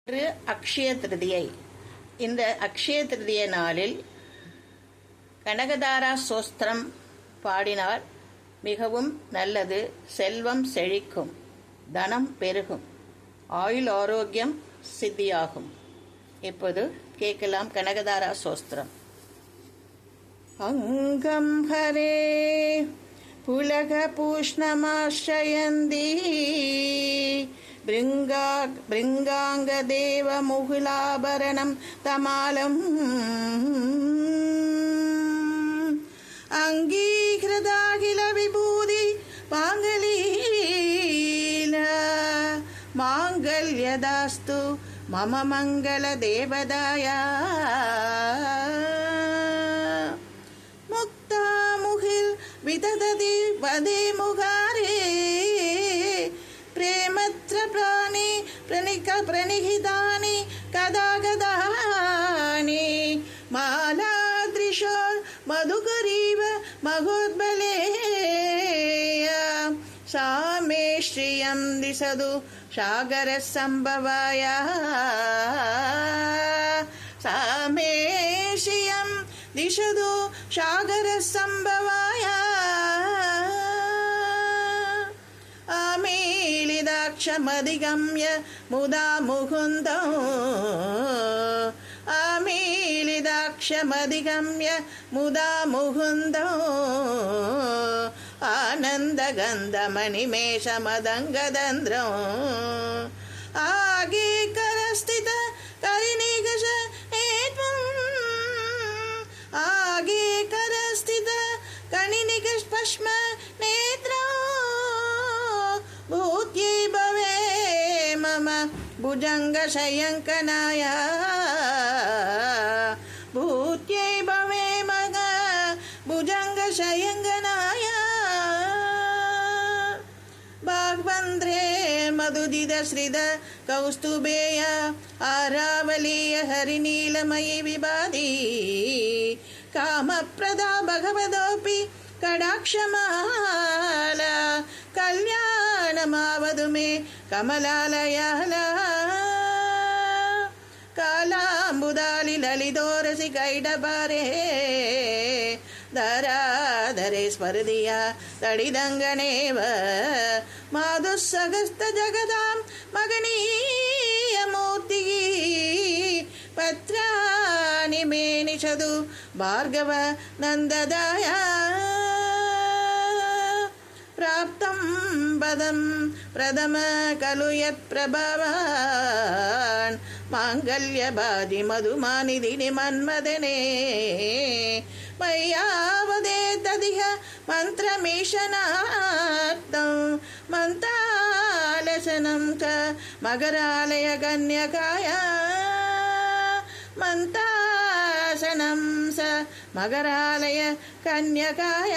இன்று அக்ஷய திருதியை. இந்த அக்ஷய திருதிய நாளில் கனகதாரா சோஸ்திரம் பாடினால் மிகவும் நல்லது. செல்வம் செழிக்கும், தனம் பெருகும், ஆயுள் ஆரோக்கியம் சித்தியாகும். இப்போது கேட்கலாம் கனகதாரா சோஸ்திரம். அங்கம் ஹரே புலக பூஷ்ணமாஸ்ரயந்தி பிருங்காங்க தேவ முகுலாபரணம் தமாலம் அங்கீகிருதாகில விபூதி பாங்கலீல மாங்கல்யதாஸ்து மம மங்கள தேவதாயா முக்தா முகில் விதததி வதே முகாரே प्रेमत्र प्राणी प्रणिहितानि कदा गदानि मालादृशो मधुकरीव महोद्बलेया सा मे श्रियं दिशतु सागरसम्भवाय सा मे श्रियं दिशतु सागरसम्भवाय आमीलिदाक्षमधिगम्य मुदा मुकुन्दो आमीलिदाक्षमधिगम्य मुदा मुकुन्दो आनन्दगन्धमणिमेषमदङ्गदन्द्रो आगीकरस्थित करिनिकष एत्वम् आगीकरस्थित कणिनिकष पश्म नेत्रो भूत्यै भवे मम भुजङ्गशयङ्कनाय भूत्यै भवे मम भुजङ्गशयङ्कनाय भाग्वन्द्रे मधुदिदश्रिद कौस्तुभेय आरावलीय हरिनीलमयि विभाति कामप्रदा भगवदोऽपि कडाक्षमाला कल्याणमावधु मे कमलालयाल कालाम्बुदालि ललितोरसि कैडबारे धराधरे स्पर्धिया तडिदङ्गनेव माधुस्सगस्त जगदां मगनीयमूर्तिः पत्राणि मे निषदु भार्गव नन्ददाय प्राप्तं पदं प्रथम खलु यत्प्रभवान् माङ्गल्यबाधि मधुमानिधिनि मन्मदने मय्यावदेतदिह मन्त्रमीशनार्थं मन्तालसनं च मकरालय कन्यकाय मन्तासनं स मकरालय कन्यकाय